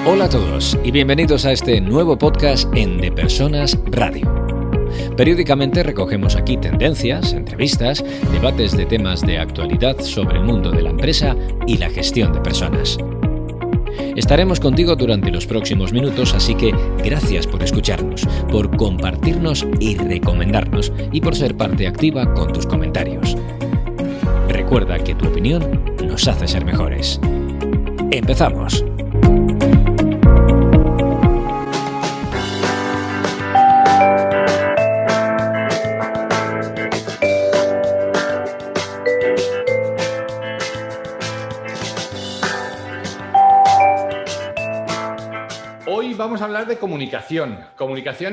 Hola a todos y bienvenidos a este nuevo podcast en De Personas Radio. Periódicamente recogemos aquí tendencias, entrevistas, debates de temas de actualidad sobre el mundo de la empresa y la gestión de personas. Estaremos contigo durante los próximos minutos, así que gracias por escucharnos, por compartirnos y recomendarnos y por ser parte activa con tus comentarios. Recuerda que tu opinión nos hace ser mejores. ¡Empezamos! Hoy vamos a hablar de comunicación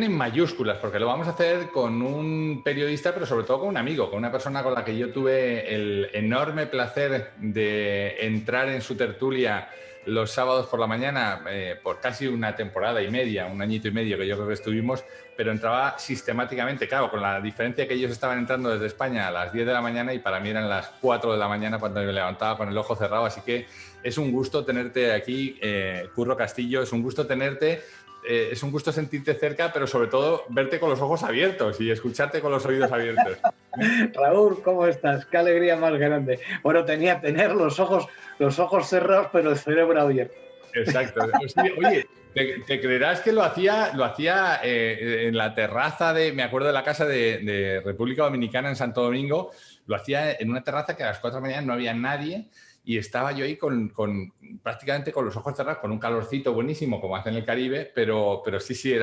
en mayúsculas, porque lo vamos a hacer con un periodista, pero sobre todo con un amigo, con una persona con la que yo tuve el enorme placer de entrar en su tertulia los sábados por la mañana por casi una temporada y media, un añito y medio que yo creo que estuvimos, pero entraba sistemáticamente, claro, con la diferencia que ellos estaban entrando desde España a las 10 de la mañana y para mí eran las 4 de la mañana cuando me levantaba con el ojo cerrado, así que es un gusto tenerte aquí, Curro Castillo, es un gusto tenerte, es un gusto sentirte cerca, pero sobre todo verte con los ojos abiertos y escucharte con los oídos abiertos. Raúl, ¿cómo estás? Qué alegría más grande. Bueno, tenía tener los ojos cerrados, pero el cerebro abierto. Exacto. Oye, ¿te creerás que lo hacía en la terraza me acuerdo de la casa de República Dominicana en Santo Domingo, lo hacía en una terraza que a las 4 de la mañana no había nadie y estaba yo ahí prácticamente con los ojos cerrados, con un calorcito buenísimo como hace en el Caribe, pero sí,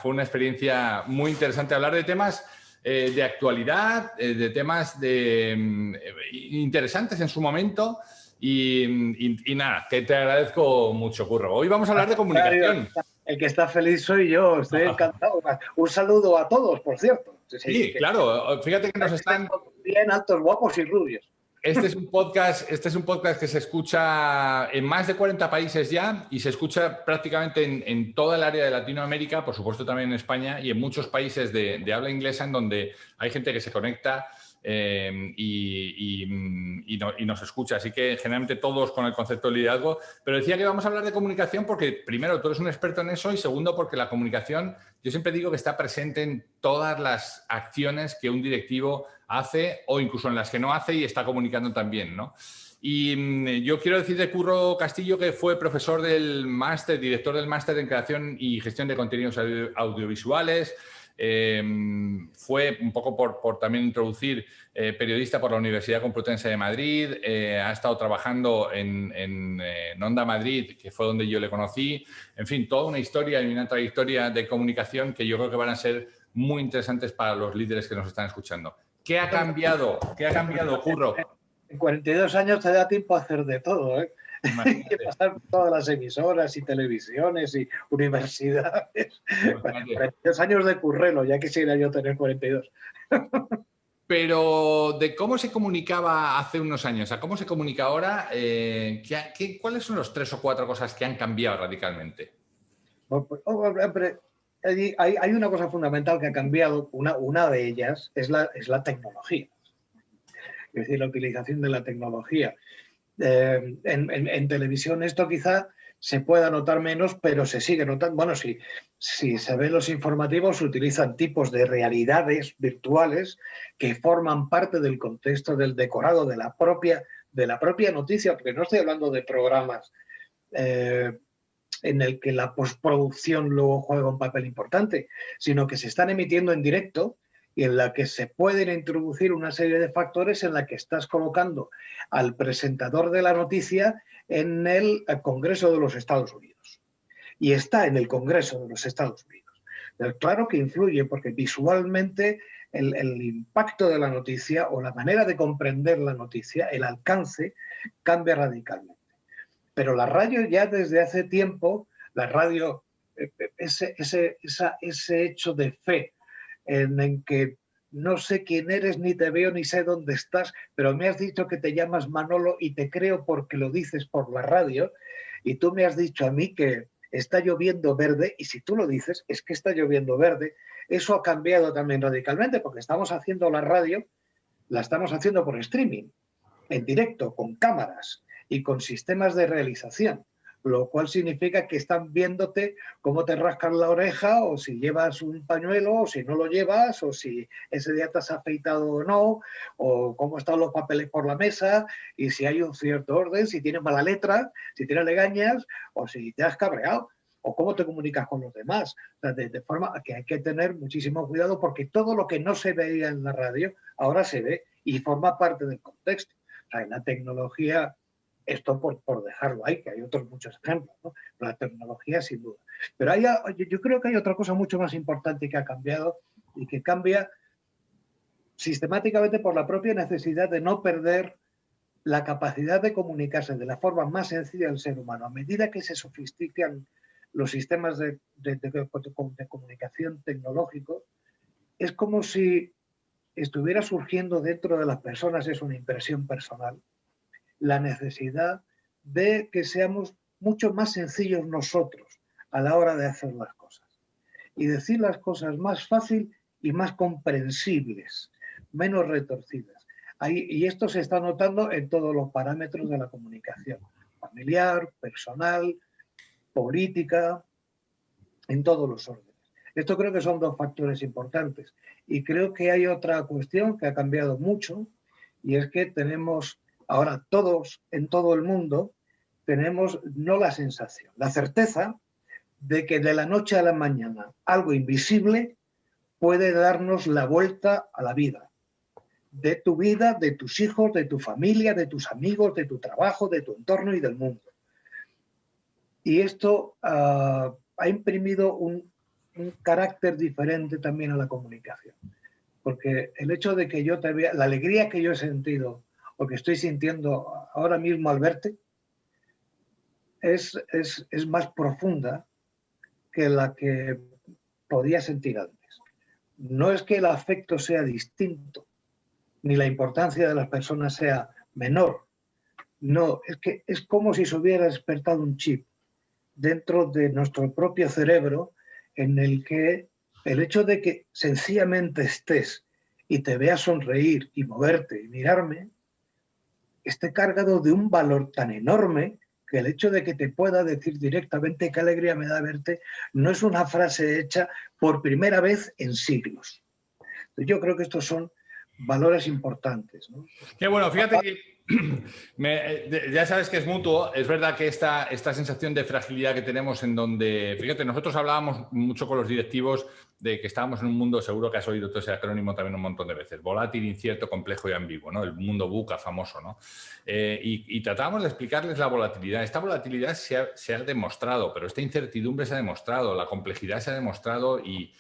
fue una experiencia muy interesante hablar de temas de actualidad, de temas interesantes en su momento y nada, que te agradezco mucho, Curro. Hoy vamos a hablar de comunicación. El que está feliz soy yo, estoy encantado. Un saludo a todos, por cierto. Sí, claro, fíjate que nos están bien altos, guapos y rubios. Este es un podcast que se escucha en más de 40 países ya y se escucha prácticamente en toda el área de Latinoamérica, por supuesto también en España y en muchos países de habla inglesa en donde hay gente que se conecta y nos escucha. Así que generalmente todos con el concepto de liderazgo. Pero decía que vamos a hablar de comunicación porque primero tú eres un experto en eso y segundo porque la comunicación, yo siempre digo que está presente en todas las acciones que un directivo hace o incluso en las que no hace y está comunicando también, ¿no? Y yo quiero decir de Curro Castillo que fue profesor del máster, director del máster en creación y gestión de contenidos audiovisuales. Fue un poco por también introducir periodista por la Universidad Complutense de Madrid, ha estado trabajando en Onda Madrid, que fue donde yo le conocí. En fin, toda una historia y una trayectoria de comunicación que yo creo que van a ser muy interesantes para los líderes que nos están escuchando. ¿Qué ha cambiado, Curro? En 42 años te da tiempo a hacer de todo, ¿eh? Hay que pasar por todas las emisoras y televisiones y universidades. 42 años de currelo, ya quisiera yo tener 42. Pero de cómo se comunicaba hace unos años a cómo se comunica ahora, ¿cuáles son los 3 o 4 cosas que han cambiado radicalmente? Hay una cosa fundamental que ha cambiado, una de ellas es la tecnología. Es decir, la utilización de la tecnología. En televisión esto quizá se pueda notar menos, pero se sigue notando. Bueno, si se ven los informativos, se utilizan tipos de realidades virtuales que forman parte del contexto del decorado de la propia noticia, porque no estoy hablando de programas en el que la postproducción luego juega un papel importante, sino que se están emitiendo en directo y en la que se pueden introducir una serie de factores en la que estás colocando al presentador de la noticia en el Congreso de los Estados Unidos. Y está en el Congreso de los Estados Unidos. Pero claro que influye porque visualmente el impacto de la noticia o la manera de comprender la noticia, el alcance, cambia radicalmente. Pero la radio ya desde hace tiempo, la radio, ese hecho de fe, en que no sé quién eres, ni te veo, ni sé dónde estás, pero me has dicho que te llamas Manolo y te creo porque lo dices por la radio, y tú me has dicho a mí que está lloviendo verde, y si tú lo dices, es que está lloviendo verde. Eso ha cambiado también radicalmente, porque estamos haciendo la radio, la estamos haciendo por streaming, en directo, con cámaras y con sistemas de realización. lo cual significa que están viéndote cómo te rascas la oreja, o si llevas un pañuelo, o si no lo llevas, o si ese día te has afeitado o no, o cómo están los papeles por la mesa, y si hay un cierto orden, si tienes mala letra, si tienes legañas, o si te has cabreado, o cómo te comunicas con los demás. O sea, de forma que hay que tener muchísimo cuidado, porque todo lo que no se veía en la radio ahora se ve y forma parte del contexto. O sea, en la tecnología, esto por dejarlo ahí, que hay otros muchos ejemplos, ¿no? La tecnología sin duda. Pero yo creo que hay otra cosa mucho más importante que ha cambiado, y que cambia sistemáticamente por la propia necesidad de no perder la capacidad de comunicarse de la forma más sencilla del ser humano. A medida que se sofistican los sistemas de comunicación tecnológicos, es como si estuviera surgiendo dentro de las personas, es una impresión personal, la necesidad de que seamos mucho más sencillos nosotros a la hora de hacer las cosas y decir las cosas más fácil y más comprensibles, menos retorcidas. Y esto se está notando en todos los parámetros de la comunicación, familiar, personal, política, en todos los órdenes. Esto creo que son dos factores importantes. Y creo que hay otra cuestión que ha cambiado mucho, y es que tenemos ahora todos en todo el mundo, tenemos no la sensación, la certeza de que de la noche a la mañana algo invisible puede darnos la vuelta a la vida. De tu vida, de tus hijos, de tu familia, de tus amigos, de tu trabajo, de tu entorno y del mundo. Y esto ha imprimido un carácter diferente también a la comunicación. Porque el hecho de que yo te vea, la alegría que yo he sentido o que estoy sintiendo ahora mismo al verte, es más profunda que la que podía sentir antes. No es que el afecto sea distinto, ni la importancia de las personas sea menor. No, es que es como si se hubiera despertado un chip dentro de nuestro propio cerebro, en el que el hecho de que sencillamente estés y te veas sonreír y moverte y mirarme, esté cargado de un valor tan enorme que el hecho de que te pueda decir directamente qué alegría me da verte no es una frase hecha por primera vez en siglos. Yo creo que estos son valores importantes, ¿no? Qué bueno, fíjate que ya sabes que es mutuo. Es verdad que esta sensación de fragilidad que tenemos, en donde, fíjate, nosotros hablábamos mucho con los directivos de que estábamos en un mundo, seguro que has oído todo ese acrónimo también un montón de veces, volátil, incierto, complejo y ambiguo, ¿no? El mundo VUCA famoso, ¿no? Y tratábamos de explicarles la volatilidad. Esta volatilidad se ha demostrado, pero esta incertidumbre se ha demostrado, la complejidad se ha demostrado, y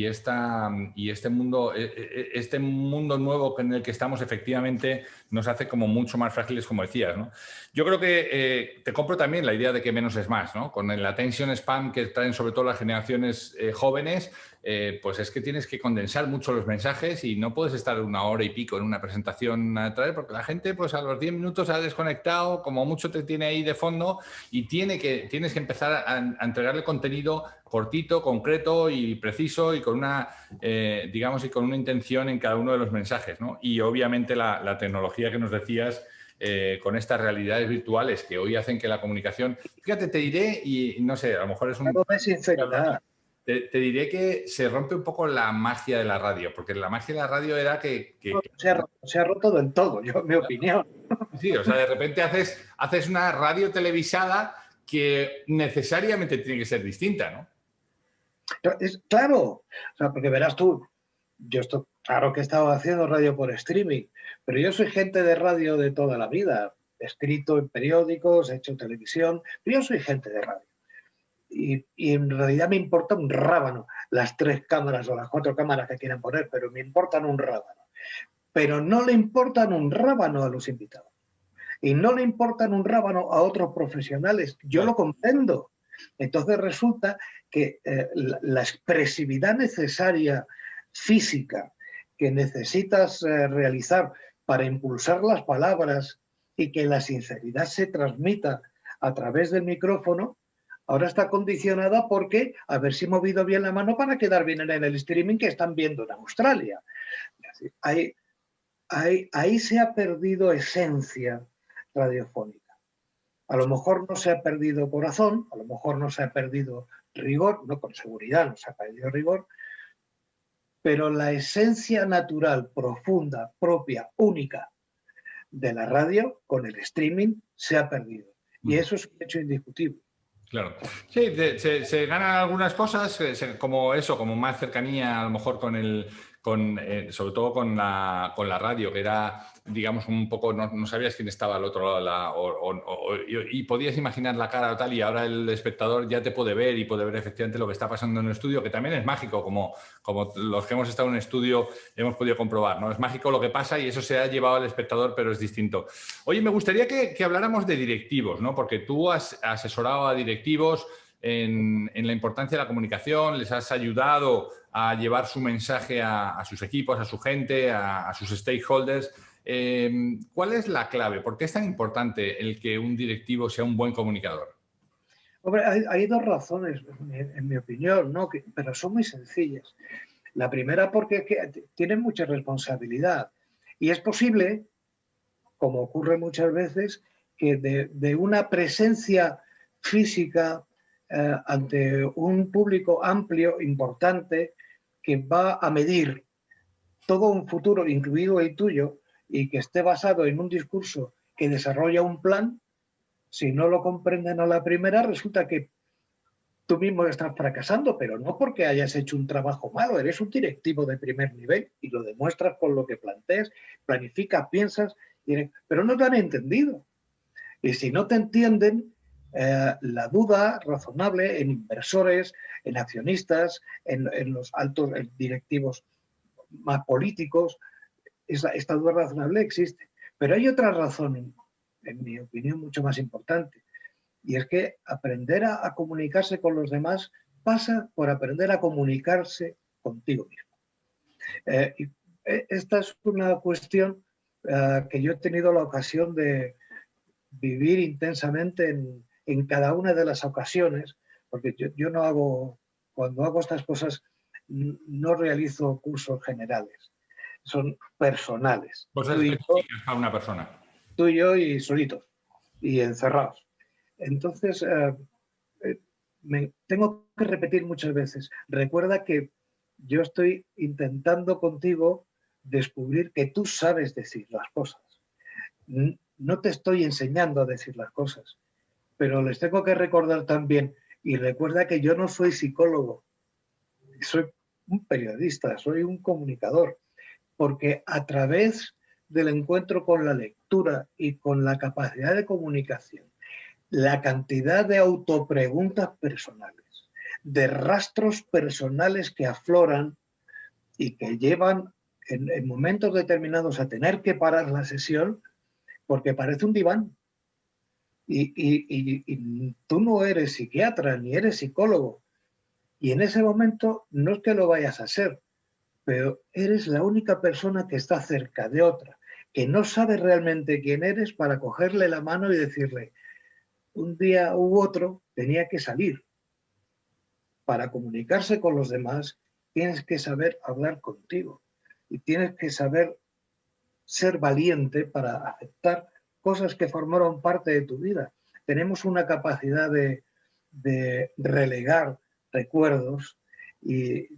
este mundo nuevo en el que estamos efectivamente nos hace como mucho más frágiles, como decías, ¿no? Yo creo que te compro también la idea de que menos es más, ¿no? Con el attention span que traen sobre todo las generaciones jóvenes, pues es que tienes que condensar mucho los mensajes y no puedes estar 1 hora y pico en una presentación a traer, porque la gente pues a los 10 minutos ha desconectado, como mucho te tiene ahí de fondo, y tienes que empezar a entregarle contenido cortito, concreto y preciso, y con una, digamos, y con una intención en cada uno de los mensajes, ¿no? Y obviamente la tecnología que nos decías, con estas realidades virtuales que hoy hacen que la comunicación... Fíjate, te diré, y no sé, a lo mejor es un... Te diré que se rompe un poco la magia de la radio, porque la magia de la radio era que se ha roto del todo, mi opinión. Sí, o sea, de repente haces una radio televisada que necesariamente tiene que ser distinta, ¿no? Claro, o sea, porque verás tú, claro que he estado haciendo radio por streaming, pero yo soy gente de radio de toda la vida. He escrito en periódicos, he hecho televisión, pero yo soy gente de radio. Y en realidad me importa un rábano las 3 cámaras o las 4 cámaras que quieran poner, pero me importan un rábano. Pero no le importan un rábano a los invitados. Y no le importan un rábano a otros profesionales. Yo lo comprendo. Entonces resulta que la expresividad necesaria física que necesitas realizar para impulsar las palabras y que la sinceridad se transmita a través del micrófono, ahora está condicionada porque haberse movido bien la mano para quedar bien en el streaming que están viendo en Australia. Ahí se ha perdido esencia radiofónica. A lo mejor no se ha perdido corazón, a lo mejor no se ha perdido rigor, no, con seguridad no se ha perdido rigor, pero la esencia natural, profunda, propia, única de la radio con el streaming se ha perdido. Y eso es un hecho indiscutible. Claro. Sí, se ganan algunas cosas, como eso, como más cercanía a lo mejor sobre todo con la radio, que era, digamos, un poco, no sabías quién estaba al otro lado y podías imaginar la cara o tal, y ahora el espectador ya te puede ver y puede ver efectivamente lo que está pasando en el estudio, que también es mágico, como los que hemos estado en un estudio hemos podido comprobar, ¿no? Es mágico lo que pasa y eso se ha llevado al espectador, pero es distinto. Oye, me gustaría que habláramos de directivos, ¿no? Porque tú has asesorado a directivos en la importancia de la comunicación, les has ayudado a llevar su mensaje a sus equipos, a su gente, a sus stakeholders. ¿Cuál es la clave? ¿Por qué es tan importante el que un directivo sea un buen comunicador? Hombre, hay dos razones, en mi opinión, ¿no? Pero son muy sencillas. La primera, porque tienen mucha responsabilidad. Y es posible, como ocurre muchas veces, que de una presencia física ante un público amplio, importante, que va a medir todo un futuro, incluido el tuyo, y que esté basado en un discurso que desarrolla un plan, si no lo comprenden a la primera, resulta que tú mismo estás fracasando, pero no porque hayas hecho un trabajo malo, eres un directivo de primer nivel y lo demuestras con lo que planteas, planificas, piensas, pero no te han entendido. Y si no te entienden, la duda razonable en inversores, en accionistas, en los altos directivos más políticos, esta duda razonable existe. Pero hay otra razón, en mi opinión, mucho más importante, y es que aprender a comunicarse con los demás pasa por aprender a comunicarse contigo mismo. Esta es una cuestión que yo he tenido la ocasión de vivir intensamente en cada una de las ocasiones, porque yo no hago, cuando hago estas cosas, no realizo cursos generales, son personales. Cosas específicas para una persona. Tú y yo y solitos, y encerrados. Entonces, tengo que repetir muchas veces, recuerda que yo estoy intentando contigo descubrir que tú sabes decir las cosas. No te estoy enseñando a decir las cosas, pero les tengo que recordar también, y recuerda que yo no soy psicólogo, soy un periodista, soy un comunicador, porque a través del encuentro con la lectura y con la capacidad de comunicación, la cantidad de autopreguntas personales, de rastros personales que afloran y que llevan en momentos determinados a tener que parar la sesión porque parece un diván. Y tú no eres psiquiatra ni eres psicólogo. Y en ese momento no es que lo vayas a ser, pero eres la única persona que está cerca de otra, que no sabe realmente quién eres para cogerle la mano y decirle, un día u otro tenía que salir. Para comunicarse con los demás tienes que saber hablar contigo y tienes que saber ser valiente para aceptar cosas que formaron parte de tu vida. Tenemos una capacidad de relegar recuerdos y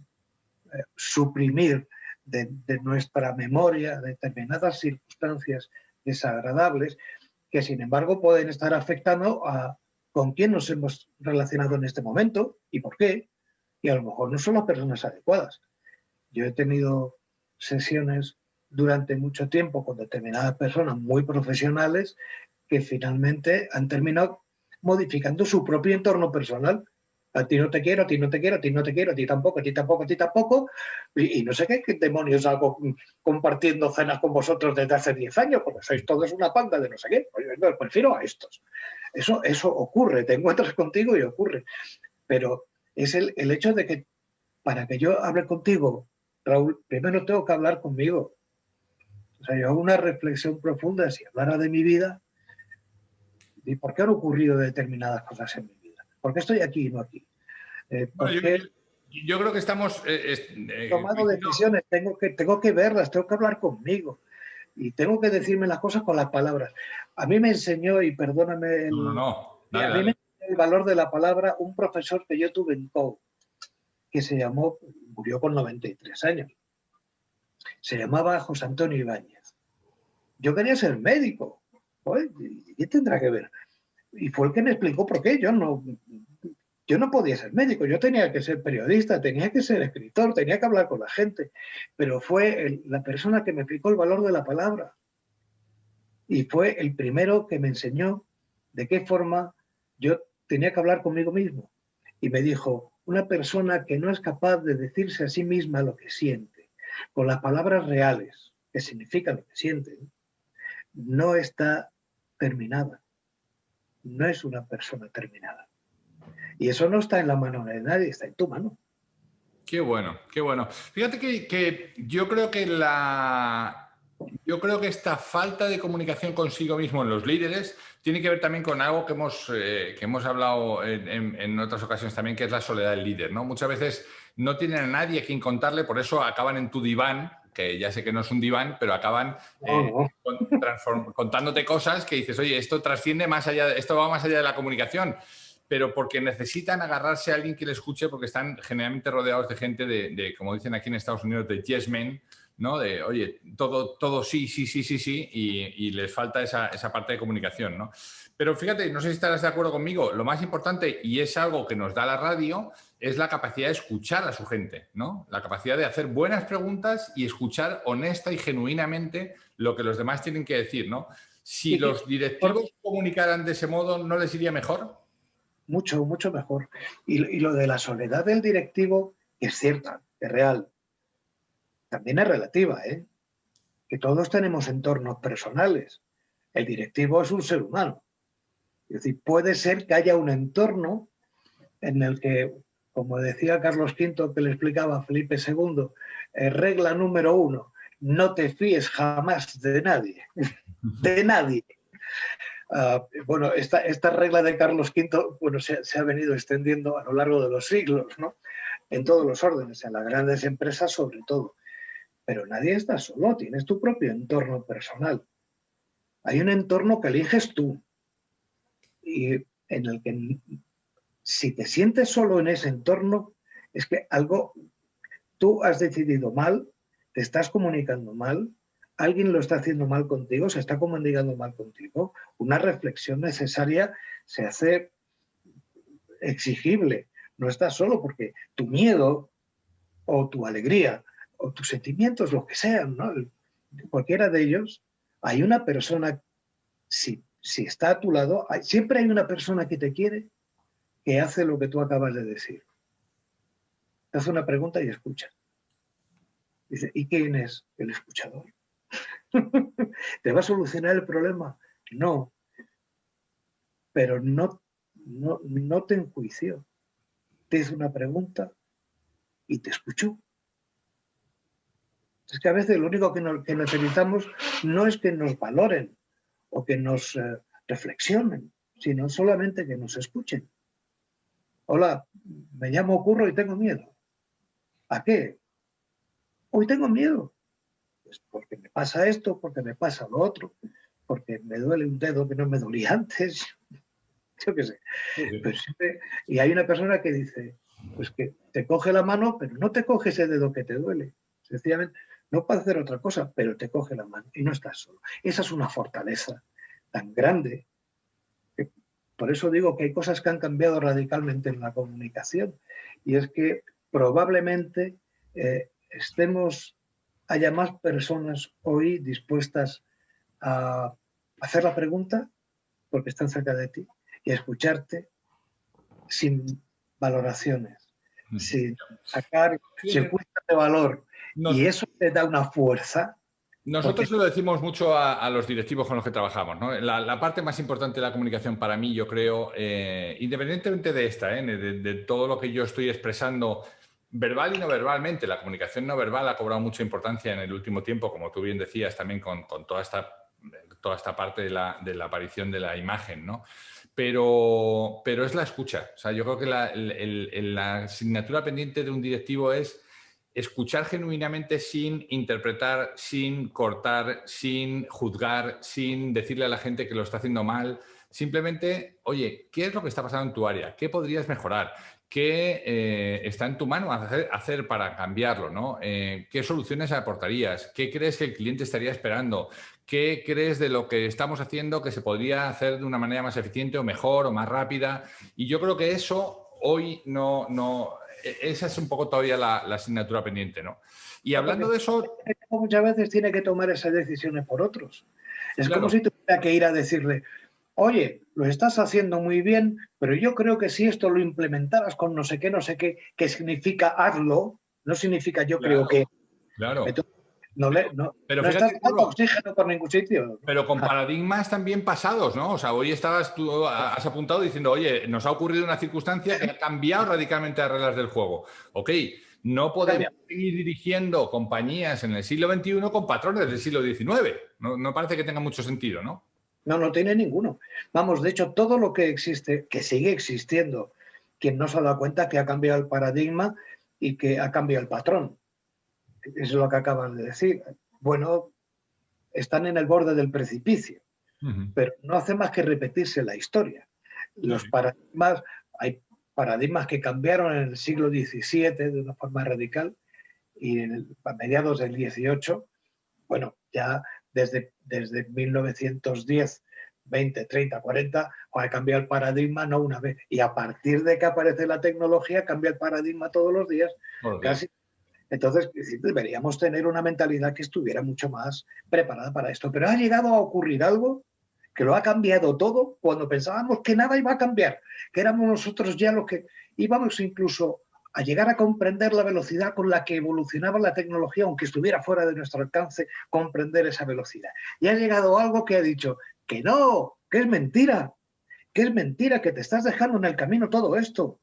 suprimir de nuestra memoria determinadas circunstancias desagradables que sin embargo pueden estar afectando a con quién nos hemos relacionado en este momento y por qué, y a lo mejor no son las personas adecuadas. Yo he tenido sesiones durante mucho tiempo con determinadas personas muy profesionales que finalmente han terminado modificando su propio entorno personal. A ti no te quiero, a ti no te quiero, a ti no te quiero, a ti tampoco, a ti tampoco, a ti tampoco. Y no sé qué demonios hago compartiendo cenas con vosotros desde hace 10 años, porque sois todos una panda de no sé qué. Pues prefiero a estos. Eso ocurre, te encuentras contigo y ocurre. Pero es el hecho de que para que yo hable contigo, Raúl, primero tengo que hablar conmigo. O sea, yo hago una reflexión profunda, si hablara de mi vida, ¿y por qué han ocurrido determinadas cosas en mi vida? ¿Por qué estoy aquí y no aquí? Yo creo que estamos... He tomado decisiones, tengo que verlas, tengo que hablar conmigo. y tengo que decirme las cosas con las palabras. A mí me enseñó, y perdóname, No. Dale, a mí me dale. enseñó el valor de la palabra un profesor que yo tuve en COU, que murió con 93 años. Se llamaba José Antonio Ibáñez. Yo quería ser médico. Pues, ¿qué tendrá que ver? Y fue el que me explicó por qué. Yo no podía ser médico, yo tenía que ser periodista, tenía que ser escritor, tenía que hablar con la gente, pero fue la persona que me explicó el valor de la palabra y fue el primero que me enseñó de qué forma yo tenía que hablar conmigo mismo. Y me dijo, una persona que no es capaz de decirse a sí misma lo que siente, con las palabras reales, que significan lo que siente, no está terminada, no es una persona terminada. Y eso no está en la mano de nadie, está en tu mano. Qué bueno, qué bueno. Fíjate que yo creo que esta falta de comunicación consigo mismo en los líderes tiene que ver también con algo que hemos hablado en otras ocasiones también, que es la soledad del líder, ¿no? Muchas veces no tienen a nadie a quien contarle, por eso acaban en tu diván, que ya sé que no es un diván, pero acaban contándote cosas que dices, oye, esto trasciende más allá, esto va más allá de la comunicación. Pero porque necesitan agarrarse a alguien que les escuche, porque están generalmente rodeados de gente de como dicen aquí en Estados Unidos, de yes men, ¿no? De, oye, todo sí, y les falta esa parte de comunicación, ¿no? Pero fíjate, no sé si estarás de acuerdo conmigo, lo más importante, y es algo que nos da la radio, es la capacidad de escuchar a su gente, ¿no? La capacidad de hacer buenas preguntas y escuchar honesta y genuinamente lo que los demás tienen que decir, ¿no? Si los directivos comunicaran de ese modo, ¿no les iría mejor? Mucho, mucho mejor. Y lo de la soledad del directivo, que es cierta, es real, también es relativa, ¿eh? Que todos tenemos entornos personales. El directivo es un ser humano. Es decir, puede ser que haya un entorno en el que, como decía Carlos V, que le explicaba a Felipe II, regla número 1, no te fíes jamás de nadie, de nadie. Bueno, esta regla de Carlos V se ha venido extendiendo a lo largo de los siglos, ¿no? En todos los órdenes, en las grandes empresas sobre todo. Pero nadie está solo, tienes tu propio entorno personal. Hay un entorno que eliges tú y en el que si te sientes solo en ese entorno es que tú has decidido mal, te estás comunicando mal, alguien lo está haciendo mal contigo, se está comunicando mal contigo. Una reflexión necesaria se hace exigible. No estás solo porque tu miedo o tu alegría o tus sentimientos, lo que sean, ¿no? Cualquiera de ellos, hay una persona, si está a tu lado, siempre hay una persona que te quiere, que hace lo que tú acabas de decir. Te hace una pregunta y escucha. Dice, ¿y quién es el escuchador? ¿Te va a solucionar el problema? No. Pero no te enjuició. Te hizo una pregunta y te escuchó. Es que a veces lo único que necesitamos no es que nos valoren o que nos reflexionen, sino solamente que nos escuchen. Hola, me llamo Curro y tengo miedo. ¿A qué? Hoy tengo miedo. Pues porque me pasa esto, porque me pasa lo otro, porque me duele un dedo que no me dolía antes. Yo qué sé. Sí. Pero y hay una persona que dice, pues que te coge la mano, pero no te coge ese dedo que te duele. Sencillamente, no puede hacer otra cosa, pero te coge la mano y no estás solo. Esa es una fortaleza tan grande. Que por eso digo que hay cosas que han cambiado radicalmente en la comunicación. Y es que probablemente haya más personas hoy dispuestas a hacer la pregunta porque están cerca de ti y a escucharte sin valoraciones, sin sacar circuitos de valor. Y eso te da una fuerza. Nosotros lo decimos mucho a los directivos con los que trabajamos, ¿no? La parte más importante de la comunicación para mí, yo creo, independientemente de esta, de todo lo que yo estoy expresando verbal y no verbalmente, la comunicación no verbal ha cobrado mucha importancia en el último tiempo, como tú bien decías, también con toda esta parte de la aparición de la imagen, ¿no? Pero es la escucha. O sea, yo creo que la asignatura pendiente de un directivo es escuchar genuinamente sin interpretar, sin cortar, sin juzgar, sin decirle a la gente que lo está haciendo mal. Simplemente, oye, ¿qué es lo que está pasando en tu área? ¿Qué podrías mejorar? ¿Qué está en tu mano hacer para cambiarlo, ¿no? ¿Qué soluciones aportarías? ¿Qué crees que el cliente estaría esperando? ¿Qué crees de lo que estamos haciendo que se podría hacer de una manera más eficiente o mejor o más rápida? Y yo creo que eso hoy esa es un poco todavía la asignatura pendiente, ¿no? Y hablando de eso... Muchas veces tiene que tomar esas decisiones por otros. Es claro, como si tuviera que ir a decirle, oye, lo estás haciendo muy bien, pero yo creo que si esto lo implementaras con no sé qué, que significa hazlo, no significa yo creo que... Claro. Entonces, Pero no fíjate, estás dando oxígeno por ningún sitio. Pero con paradigmas también pasados, ¿no? O sea, hoy tú has apuntado diciendo, oye, nos ha ocurrido una circunstancia que ha cambiado radicalmente las reglas del juego. Ok, no podemos seguir dirigiendo compañías en el siglo XXI con patrones del siglo XIX. No parece que tenga mucho sentido, ¿no? No tiene ninguno. Vamos, de hecho, todo lo que existe, que sigue existiendo, quien no se ha dado cuenta que ha cambiado el paradigma y que ha cambiado el patrón. Eso es lo que acabas de decir. Bueno, están en el borde del precipicio, pero no hace más que repetirse la historia. Los paradigmas, hay paradigmas que cambiaron en el siglo XVII de una forma radical y a mediados del XVIII, bueno, ya desde 1910, 20, 30, 40, ha cambiado el paradigma no una vez. Y a partir de que aparece la tecnología, cambia el paradigma todos los días, casi. Entonces, deberíamos tener una mentalidad que estuviera mucho más preparada para esto. Pero ha llegado a ocurrir algo que lo ha cambiado todo cuando pensábamos que nada iba a cambiar, que éramos nosotros ya los que íbamos incluso a llegar a comprender la velocidad con la que evolucionaba la tecnología, aunque estuviera fuera de nuestro alcance, comprender esa velocidad. Y ha llegado algo que ha dicho que no, que es mentira, que te estás dejando en el camino todo esto.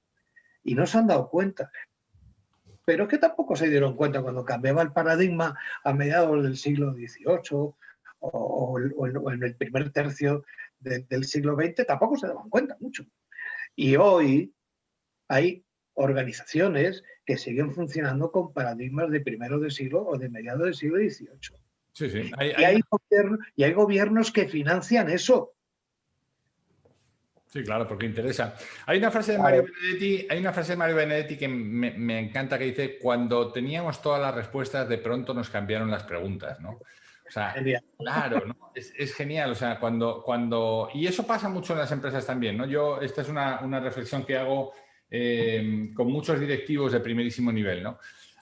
Y no se han dado cuenta. Pero es que tampoco se dieron cuenta cuando cambiaba el paradigma a mediados del siglo XVIII o en el primer tercio del siglo XX, tampoco se daban cuenta mucho. Y hoy hay organizaciones que siguen funcionando con paradigmas de primero de siglo o de mediados del siglo XVIII. Sí, sí. Y hay gobiernos que financian eso. Sí, claro, porque interesa. Hay una frase de Mario Benedetti que me encanta, que dice: cuando teníamos todas las respuestas, de pronto nos cambiaron las preguntas, ¿no? O sea, Genial. claro, ¿no? Es genial. O sea, y eso pasa mucho en las empresas también, ¿no? Esta es una reflexión que hago con muchos directivos de primerísimo nivel, ¿no?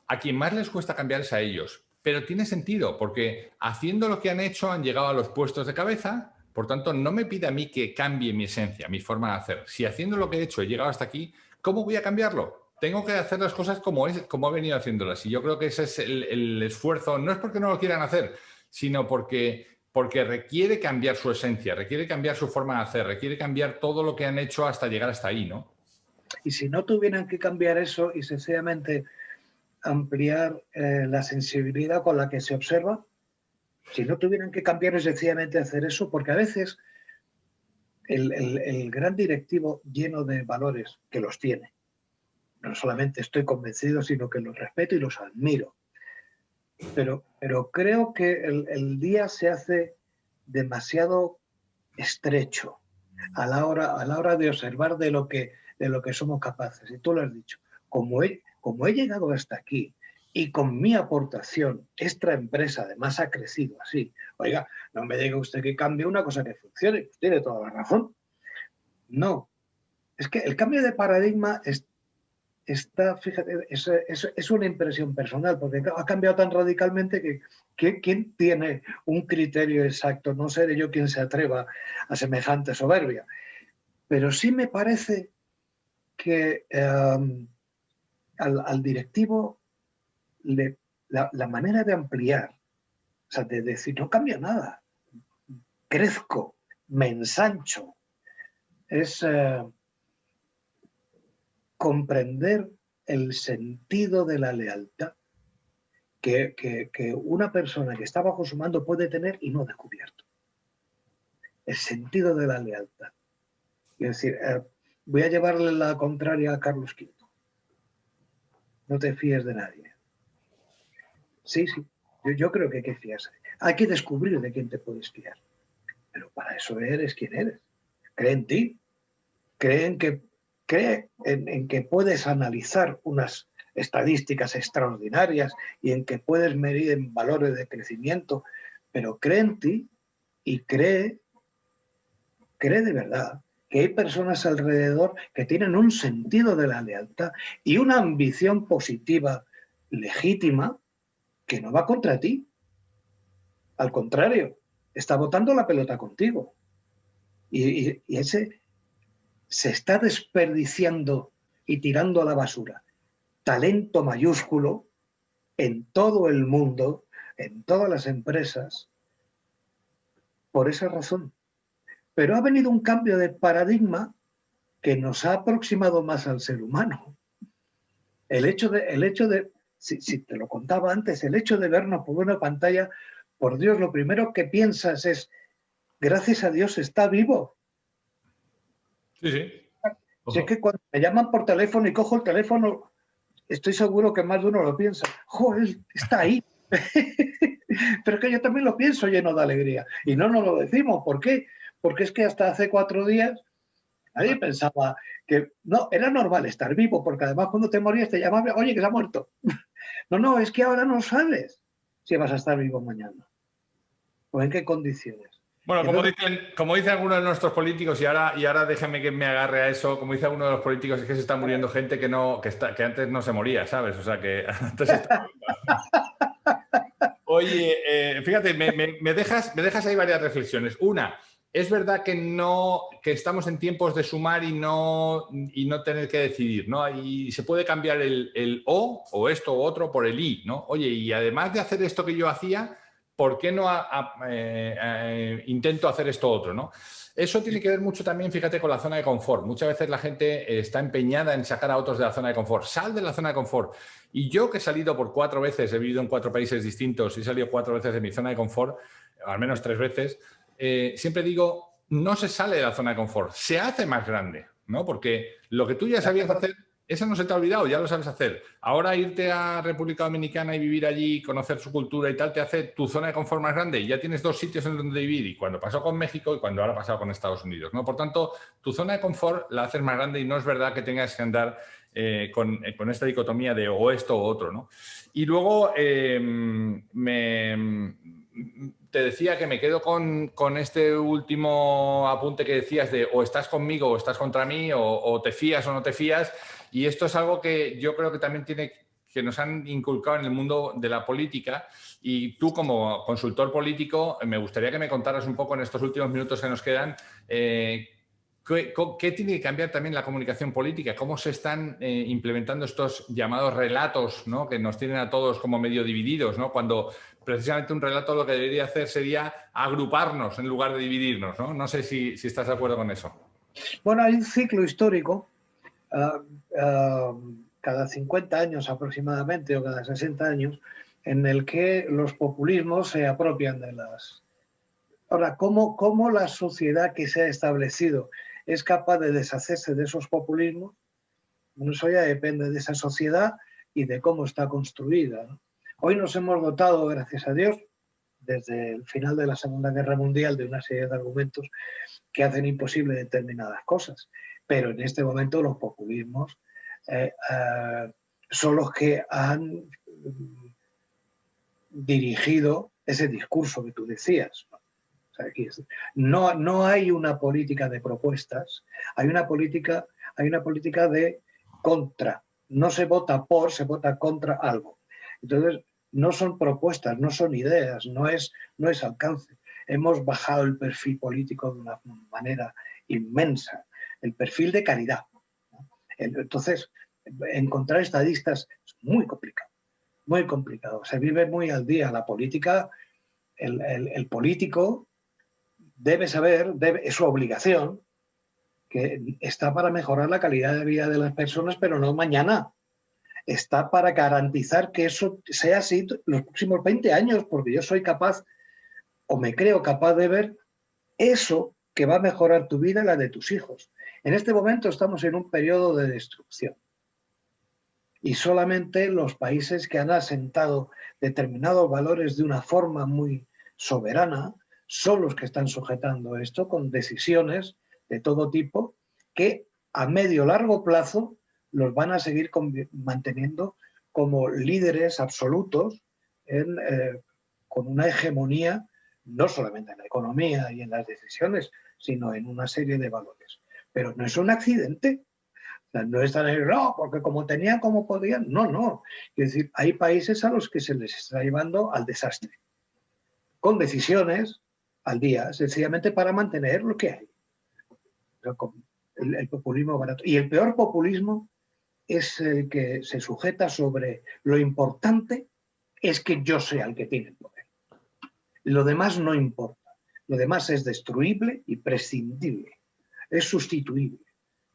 A quien más les cuesta cambiar es a ellos. Pero tiene sentido, porque haciendo lo que han hecho han llegado a los puestos de cabeza. Por tanto, no me pide a mí que cambie mi esencia, mi forma de hacer. Si haciendo lo que he hecho he llegado hasta aquí, ¿cómo voy a cambiarlo? Tengo que hacer las cosas como he venido haciéndolas. Y yo creo que ese es el esfuerzo. No es porque no lo quieran hacer, sino porque requiere cambiar su esencia, requiere cambiar su forma de hacer, requiere cambiar todo lo que han hecho hasta llegar hasta ahí, ¿no? Y si no tuvieran que cambiar eso y sencillamente ampliar la sensibilidad con la que se observa, si no tuvieran que cambiar es sencillamente hacer eso, porque a veces el gran directivo lleno de valores, que los tiene, no solamente estoy convencido, sino que los respeto y los admiro, pero creo que el día se hace demasiado estrecho a la hora de observar de lo que somos capaces. Y tú lo has dicho, como he llegado hasta aquí, y con mi aportación, esta empresa además ha crecido así. Oiga, no me diga usted que cambie una cosa que funcione, pues tiene toda la razón. No, es que el cambio de paradigma está, fíjate, es una impresión personal, porque ha cambiado tan radicalmente que ¿quién tiene un criterio exacto? No seré yo quien se atreva a semejante soberbia. Pero sí me parece que al directivo la manera de ampliar, o sea, de decir, no cambia nada, crezco, me ensancho, es comprender el sentido de la lealtad que una persona que está bajo su mando puede tener y no ha descubierto. El sentido de la lealtad. Es decir, voy a llevarle la contraria a Carlos V. No te fíes de nadie. Sí, sí. Yo creo que hay que fiarse. Hay que descubrir de quién te puedes fiar. Pero para eso eres quien eres. Cree en ti. Cree en que puedes analizar unas estadísticas extraordinarias y en que puedes medir en valores de crecimiento, pero cree en ti y cree de verdad que hay personas alrededor que tienen un sentido de la lealtad y una ambición positiva, legítima, que no va contra ti. Al contrario, está botando la pelota contigo. Y ese se está desperdiciando y tirando a la basura talento mayúsculo en todo el mundo, en todas las empresas, por esa razón. Pero ha venido un cambio de paradigma que nos ha aproximado más al ser humano. El hecho de si te lo contaba antes, el hecho de vernos por una pantalla, por Dios, lo primero que piensas es, gracias a Dios está vivo. Sí, sí. Si es que cuando me llaman por teléfono y cojo el teléfono, estoy seguro que más de uno lo piensa. ¡Joder, está ahí! Pero es que yo también lo pienso lleno de alegría. Y no nos lo decimos. ¿Por qué? Porque es que hasta hace 4 días nadie pensaba que... No, era normal estar vivo, porque además cuando te morías te llamaban, oye, que se ha muerto. No, es que ahora no sabes si vas a estar vivo mañana. ¿O en qué condiciones? Bueno, como dicen algunos de nuestros políticos, y ahora déjame que me agarre a eso, como dice alguno de los políticos, es que se está muriendo gente que antes no se moría, ¿sabes? O sea, que antes estaba... Oye, fíjate, me dejas ahí varias reflexiones. Una, es verdad que estamos en tiempos de sumar y no tener que decidir, ¿no? Y se puede cambiar el o esto o otro por el y, ¿no? Oye, y además de hacer esto que yo hacía, ¿por qué no intento hacer esto otro, ¿no? Eso tiene que ver mucho también, fíjate, con la zona de confort. Muchas veces la gente está empeñada en sacar a otros de la zona de confort. Sal de la zona de confort. Y yo, que he salido por 4 veces, he vivido en 4 países distintos y he salido 4 veces de mi zona de confort, al menos 3 veces, siempre digo, no se sale de la zona de confort, se hace más grande, ¿no? Porque lo que tú ya sabías hacer, eso no se te ha olvidado, ya lo sabes hacer. Ahora irte a República Dominicana y vivir allí, conocer su cultura y tal, te hace tu zona de confort más grande y ya tienes 2 sitios en donde vivir, y cuando pasó con México y cuando ahora ha pasado con Estados Unidos, ¿no? Por tanto, tu zona de confort la haces más grande y no es verdad que tengas que andar con esta dicotomía de o esto o otro, ¿no? Y luego te decía que me quedo con este último apunte que decías de o estás conmigo o estás contra mí, o te fías o no te fías. Y esto es algo que yo creo que también que nos han inculcado en el mundo de la política. Y tú, como consultor político, me gustaría que me contaras un poco en estos últimos minutos que nos quedan, ¿qué tiene que cambiar también la comunicación política? ¿Cómo se están implementando estos llamados relatos, ¿no? Que nos tienen a todos como medio divididos, ¿no? Cuando precisamente un relato lo que debería hacer sería agruparnos en lugar de dividirnos, ¿no? No sé si estás de acuerdo con eso. Bueno, hay un ciclo histórico, cada 50 años aproximadamente o cada 60 años, en el que los populismos se apropian de las... Ahora, ¿cómo la sociedad que se ha establecido es capaz de deshacerse de esos populismos? Bueno, eso ya depende de esa sociedad y de cómo está construida, ¿no? Hoy nos hemos dotado, gracias a Dios, desde el final de la Segunda Guerra Mundial, de una serie de argumentos que hacen imposible determinadas cosas. Pero en este momento los populismos son los que han dirigido ese discurso que tú decías, ¿no? O sea, no hay una política de propuestas, hay una política de contra. No se vota por, se vota contra algo. Entonces, no son propuestas, no son ideas, no es alcance. Hemos bajado el perfil político de una manera inmensa, el perfil de calidad, ¿no? Entonces, encontrar estadistas es muy complicado, muy complicado. Se vive muy al día. La política, el político debe saber, es su obligación, que está para mejorar la calidad de vida de las personas, pero no mañana. Está para garantizar que eso sea así los próximos 20 años, porque yo soy capaz, o me creo capaz de ver eso que va a mejorar tu vida y la de tus hijos. En este momento estamos en un periodo de destrucción. y solamente los países que han asentado determinados valores de una forma muy soberana son los que están sujetando esto con decisiones de todo tipo que a medio o largo plazo los van a seguir manteniendo como líderes absolutos con una hegemonía no solamente en la economía y en las decisiones, sino en una serie de valores. Pero no es un accidente. O sea, no están ahí, no, porque como tenían, como podían. No, no. Es decir, hay países a los que se les está llevando al desastre, con decisiones al día, sencillamente para mantener lo que hay. El populismo barato. Y el peor populismo es el que se sujeta sobre lo importante es que yo sea el que tiene el poder. Lo demás no importa. Lo demás es destruible y prescindible. Es sustituible.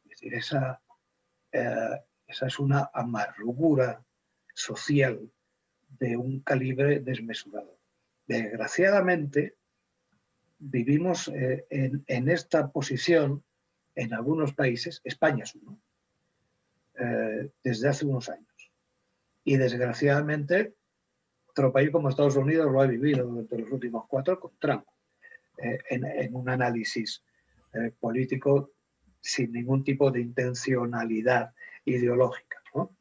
Es decir, esa es una amargura social de un calibre desmesurado. Desgraciadamente, vivimos en esta posición en algunos países, España es uno, desde hace unos años. Y desgraciadamente, otro país como Estados Unidos lo ha vivido durante los últimos 4 con Trump, en un análisis político sin ningún tipo de intencionalidad ideológica, ¿no?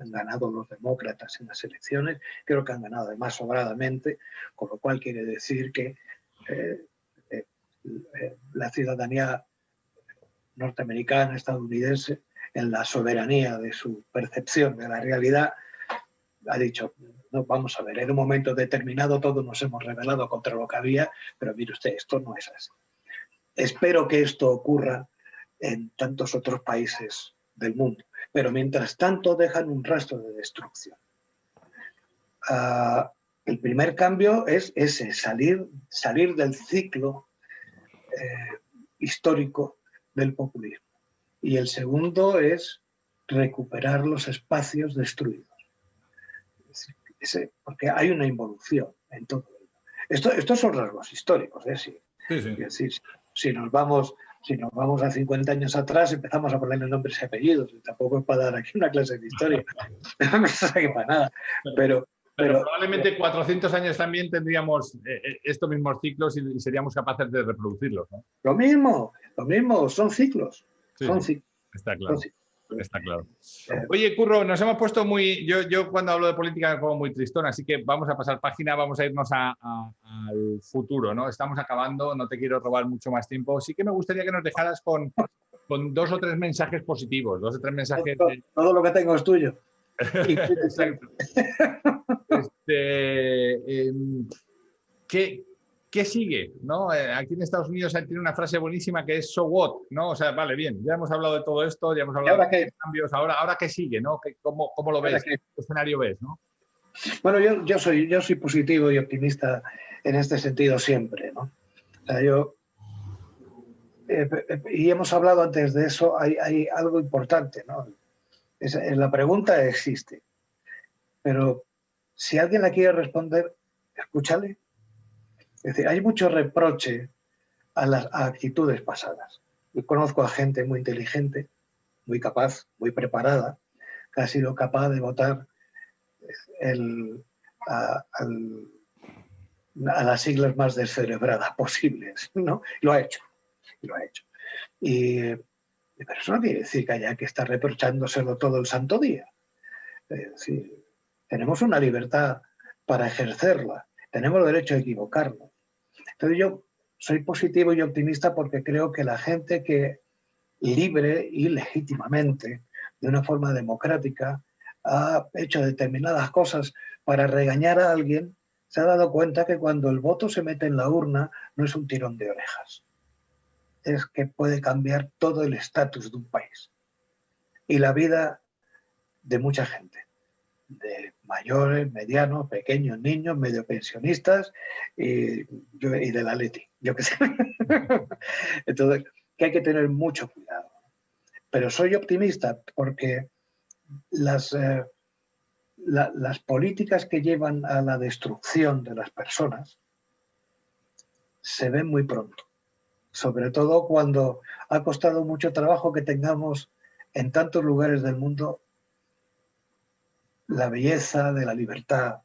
Han ganado los demócratas en las elecciones, creo que han ganado además sobradamente, con lo cual quiere decir que la ciudadanía norteamericana, estadounidense, en la soberanía de su percepción de la realidad, ha dicho, no, vamos a ver, en un momento determinado todos nos hemos rebelado contra lo que había, pero mire usted, esto no es así. Espero que esto ocurra en tantos otros países del mundo, pero mientras tanto dejan un rastro de destrucción. El primer cambio es ese, salir del ciclo histórico del populismo. Y el segundo es recuperar los espacios destruidos. Porque hay una involución en todo ello. Estos son rasgos históricos, ¿eh? Sí. Sí. Es decir, si nos vamos a 50 años atrás, empezamos a ponerle nombres y apellidos. Y tampoco es para dar aquí una clase de historia. No es para nada. Pero probablemente 400 años también tendríamos estos mismos ciclos y seríamos capaces de reproducirlos, ¿no? Lo mismo, son ciclos. Sí, son ciclos. Está claro. Está claro. Oye, Curro, nos hemos puesto muy... Yo cuando hablo de política me pongo muy tristón, así que vamos a pasar página, vamos a irnos al futuro, ¿no? Estamos acabando, no te quiero robar mucho más tiempo. Sí que me gustaría que nos dejaras con 2 o 3 mensajes positivos, 2 o 3 mensajes... Todo lo que tengo es tuyo. Exacto. ¿Qué sigue? ¿No? Aquí en Estados Unidos tiene una frase buenísima que es "so what", ¿no? O sea, vale, bien, ya hemos hablado de todo esto, ya hemos hablado de los cambios, ahora ¿qué sigue? ¿No? ¿Cómo lo ves? ¿Qué escenario ves? ¿No? Bueno, yo soy positivo y optimista en este sentido siempre, ¿no? O sea, y hemos hablado antes de eso, hay algo importante, ¿no? La pregunta existe, pero si alguien la quiere responder, escúchale. Es decir, hay mucho reproche a las actitudes pasadas. Yo conozco a gente muy inteligente, muy capaz, muy preparada, que ha sido capaz de votar a las siglas más descerebradas posibles, ¿no? Lo ha hecho. Pero eso no quiere decir que haya que estar reprochándoselo todo el santo día. Es decir, tenemos una libertad para ejercerla, tenemos derecho a equivocarnos. Entonces yo soy positivo y optimista porque creo que la gente que libre y legítimamente, de una forma democrática, ha hecho determinadas cosas para regañar a alguien, se ha dado cuenta que cuando el voto se mete en la urna no es un tirón de orejas. Es que puede cambiar todo el estatus de un país y la vida de mucha gente, de mayores, medianos, pequeños, niños, medio pensionistas y del Atleti, yo qué sé. Entonces, que hay que tener mucho cuidado. Pero soy optimista porque las políticas que llevan a la destrucción de las personas se ven muy pronto. Sobre todo cuando ha costado mucho trabajo que tengamos en tantos lugares del mundo la belleza de la libertad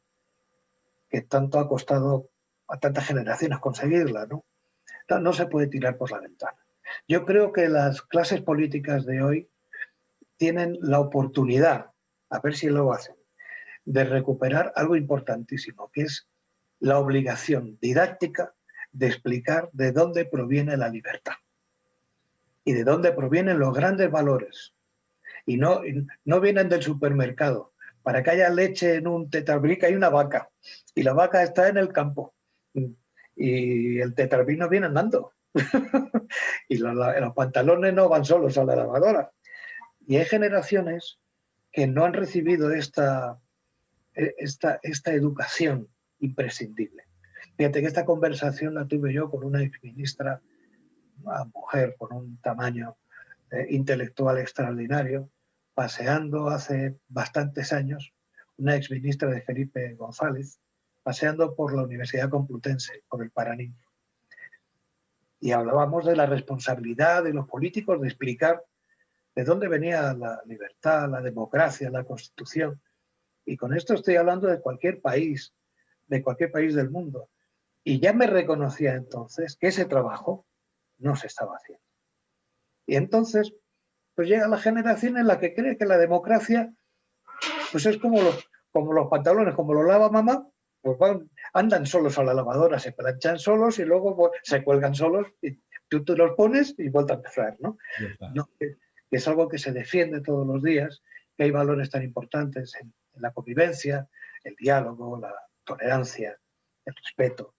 que tanto ha costado a tantas generaciones conseguirla, ¿no? No se puede tirar por la ventana. Yo creo que las clases políticas de hoy tienen la oportunidad, a ver si lo hacen, de recuperar algo importantísimo, que es la obligación didáctica de explicar de dónde proviene la libertad y de dónde provienen los grandes valores. Y no vienen del supermercado. Para que haya leche en un tetrabric hay una vaca y la vaca está en el campo y el tetrabric no viene andando y los pantalones no van solos a la lavadora. Y hay generaciones que no han recibido esta educación imprescindible. Fíjate que esta conversación la tuve yo con una exministra, una mujer con un tamaño intelectual extraordinario, paseando hace bastantes años, una exministra de Felipe González, paseando por la Universidad Complutense, por el Paraninfo. Y hablábamos de la responsabilidad de los políticos de explicar de dónde venía la libertad, la democracia, la Constitución. Y con esto estoy hablando de cualquier país del mundo. Y ya me reconocía entonces que ese trabajo no se estaba haciendo. Y entonces, pues llega la generación en la que cree que la democracia pues es como los pantalones, como los lava mamá, pues andan solos a la lavadora, se planchan solos y luego se cuelgan solos y tú te los pones y vuelve a empezar, ¿no? No, que es algo que se defiende todos los días, que hay valores tan importantes en la convivencia, el diálogo, la tolerancia, el respeto,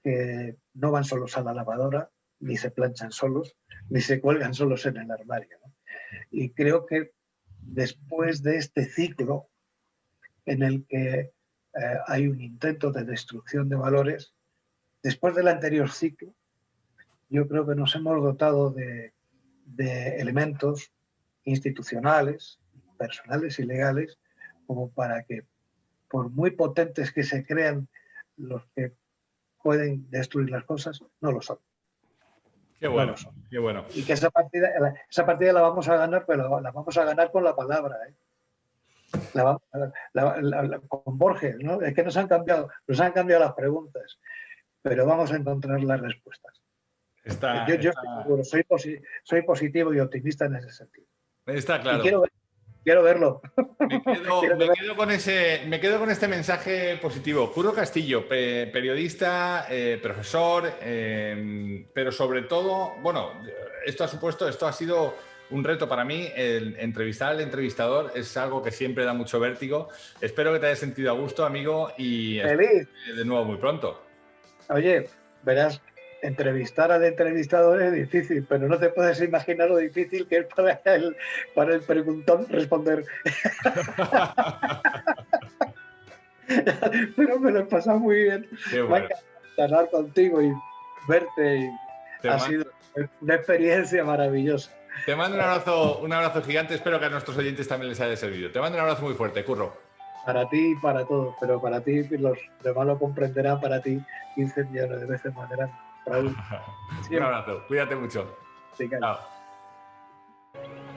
que no van solos a la lavadora, ni se planchan solos, ni se cuelgan solos en el armario, ¿no? Y creo que después de este ciclo en el que hay un intento de destrucción de valores, después del anterior ciclo, yo creo que nos hemos dotado de elementos institucionales, personales y legales, como para que, por muy potentes que se crean los que pueden destruir las cosas, no lo son. Qué bueno, qué bueno. Y que esa partida la vamos a ganar, pero la vamos a ganar con la palabra, ¿eh? Con Borges, ¿no? Es que nos han cambiado las preguntas, pero vamos a encontrar las respuestas. Yo soy positivo y optimista en ese sentido. Está claro. Y quiero verlo. Me quedo con este mensaje positivo. Curro Castillo, periodista, profesor, pero sobre todo, bueno, esto ha sido un reto para mí. El entrevistar al entrevistador es algo que siempre da mucho vértigo. Espero que te hayas sentido a gusto, amigo, y feliz. De nuevo muy pronto. Oye, verás, entrevistar al entrevistador es difícil, pero no te puedes imaginar lo difícil que es para el preguntón responder. Pero me lo he pasado muy bien. Qué bueno. Hablar contigo y verte. Ha sido una experiencia maravillosa. Te mando un abrazo gigante. Espero que a nuestros oyentes también les haya servido. Te mando un abrazo muy fuerte, Curro. Para ti y para todos, pero para ti, los demás lo comprenderán, para ti 15 millones de veces más grande. Raúl. Un abrazo, cuídate mucho. Sí, chao.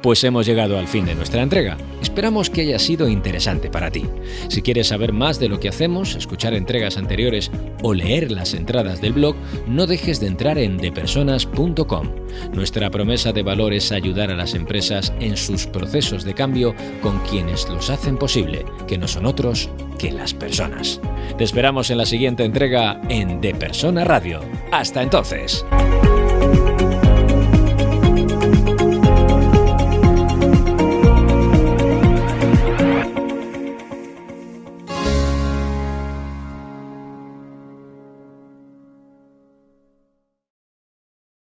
Pues hemos llegado al fin de nuestra entrega. Esperamos que haya sido interesante para ti. Si quieres saber más de lo que hacemos, escuchar entregas anteriores o leer las entradas del blog, no dejes de entrar en depersonas.com. Nuestra promesa de valor es ayudar a las empresas en sus procesos de cambio con quienes los hacen posible, que no son otros que las personas. Te esperamos en la siguiente entrega en De Persona Radio. Hasta entonces.